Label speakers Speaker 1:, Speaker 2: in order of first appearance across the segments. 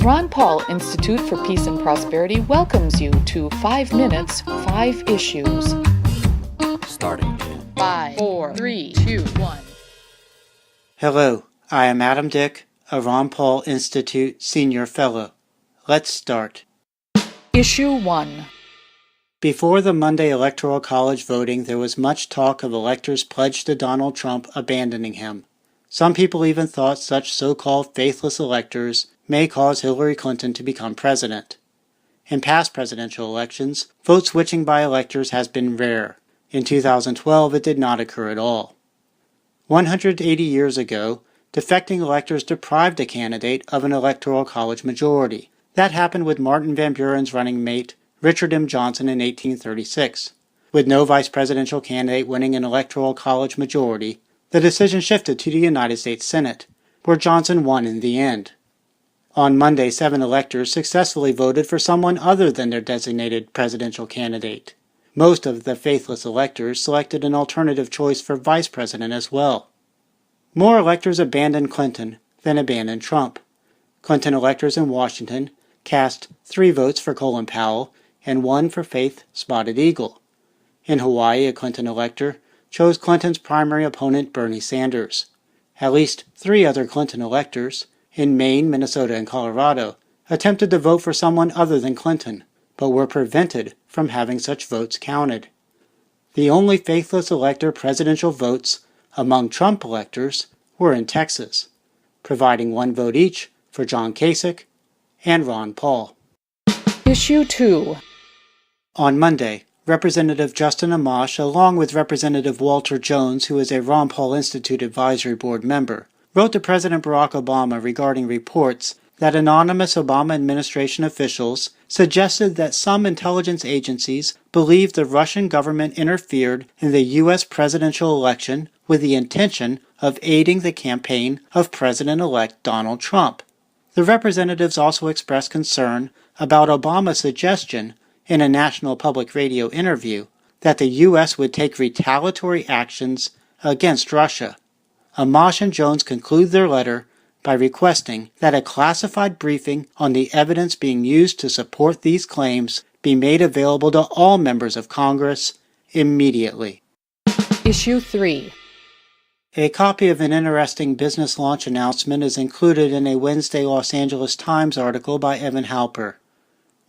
Speaker 1: Ron Paul Institute for Peace and Prosperity welcomes you to 5 Minutes, 5 Issues.
Speaker 2: Starting in
Speaker 1: 5, 4, 3, 2, 1.
Speaker 3: Hello, I am Adam Dick, a Ron Paul Institute Senior Fellow. Let's start.
Speaker 1: Issue 1.
Speaker 3: Before the Monday Electoral College voting, there was much talk of electors pledged to Donald Trump abandoning him. Some people even thought such so-called faithless electors may cause Hillary Clinton to become president. In past presidential elections, vote switching by electors has been rare. In 2012, it did not occur at all. 180 years ago, defecting electors deprived a candidate of an Electoral College majority. That happened with Martin Van Buren's running mate, Richard M. Johnson, in 1836. With no vice presidential candidate winning an Electoral College majority, the decision shifted to the United States Senate, where Johnson won in the end. On Monday, 7 electors successfully voted for someone other than their designated presidential candidate. Most of the faithless electors selected an alternative choice for vice president as well. More electors abandoned Clinton than abandoned Trump. Clinton electors in Washington cast 3 votes for Colin Powell and 1 for Faith Spotted Eagle. In Hawaii, a Clinton elector chose Clinton's primary opponent, Bernie Sanders. At least 3 other Clinton electors, in Maine, Minnesota, and Colorado, attempted to vote for someone other than Clinton, but were prevented from having such votes counted. The only faithless elector presidential votes among Trump electors were in Texas, providing 1 vote each for John Kasich and Ron Paul.
Speaker 1: Issue 2.
Speaker 3: On Monday, Representative Justin Amash, along with Representative Walter Jones, who is a Ron Paul Institute Advisory Board member, wrote to President Barack Obama regarding reports that anonymous Obama administration officials suggested that some intelligence agencies believed the Russian government interfered in the U.S. presidential election with the intention of aiding the campaign of President-elect Donald Trump. The representatives also expressed concern about Obama's suggestion in a national public radio interview that the U.S. would take retaliatory actions against Russia. Amash and Jones conclude their letter by requesting that a classified briefing on the evidence being used to support these claims be made available to all members of Congress immediately.
Speaker 1: Issue 3.
Speaker 3: A copy of an interesting business launch announcement is included in a Wednesday Los Angeles Times article by Evan Halper.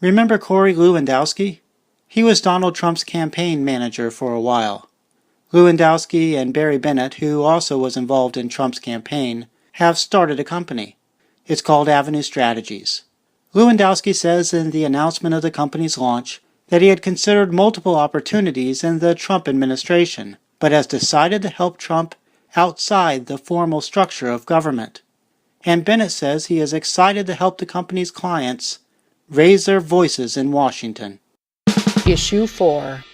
Speaker 3: Remember Corey Lewandowski? He was Donald Trump's campaign manager for a while. Lewandowski and Barry Bennett, who also was involved in Trump's campaign, have started a company. It's called Avenue Strategies. Lewandowski says in the announcement of the company's launch that he had considered multiple opportunities in the Trump administration, but has decided to help Trump outside the formal structure of government. And Bennett says he is excited to help the company's clients raise their voices in Washington.
Speaker 1: Issue 4.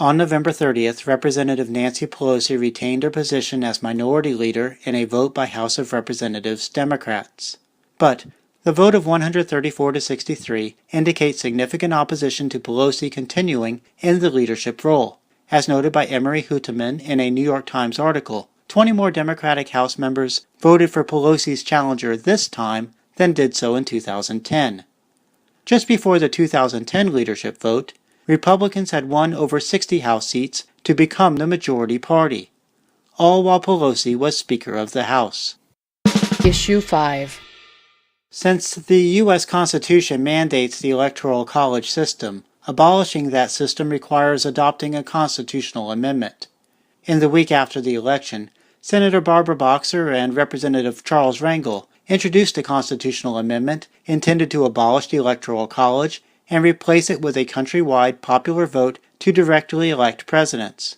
Speaker 3: On November 30th, Representative Nancy Pelosi retained her position as minority leader in a vote by House of Representatives Democrats. But the vote of 134 to 63 indicates significant opposition to Pelosi continuing in the leadership role. As noted by Emery Huteman in a New York Times article, 20 more Democratic House members voted for Pelosi's challenger this time than did so in 2010. Just before the 2010 leadership vote, Republicans had won over 60 House seats to become the majority party, all while Pelosi was Speaker of the House.
Speaker 1: Issue 5.
Speaker 3: Since the U.S. Constitution mandates the Electoral College system, abolishing that system requires adopting a constitutional amendment. In the week after the election, Senator Barbara Boxer and Representative Charles Rangel introduced a constitutional amendment intended to abolish the Electoral College and replace it with a countrywide popular vote to directly elect presidents.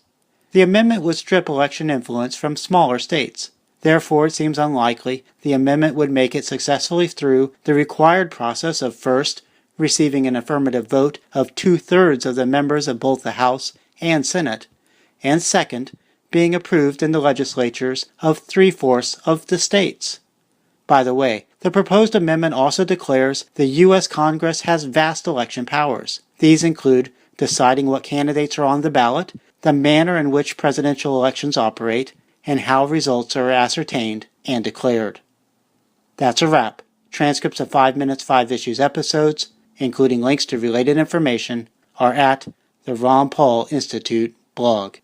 Speaker 3: The amendment would strip election influence from smaller states. Therefore, it seems unlikely the amendment would make it successfully through the required process of first, receiving an affirmative vote of 2/3 of the members of both the House and Senate, and second, being approved in the legislatures of 3/4 of the states. By the way, the proposed amendment also declares the U.S. Congress has vast election powers. These include deciding what candidates are on the ballot, the manner in which presidential elections operate, and how results are ascertained and declared. That's a wrap. Transcripts of 5 Minutes, 5 Issues episodes, including links to related information, are at the Ron Paul Institute blog.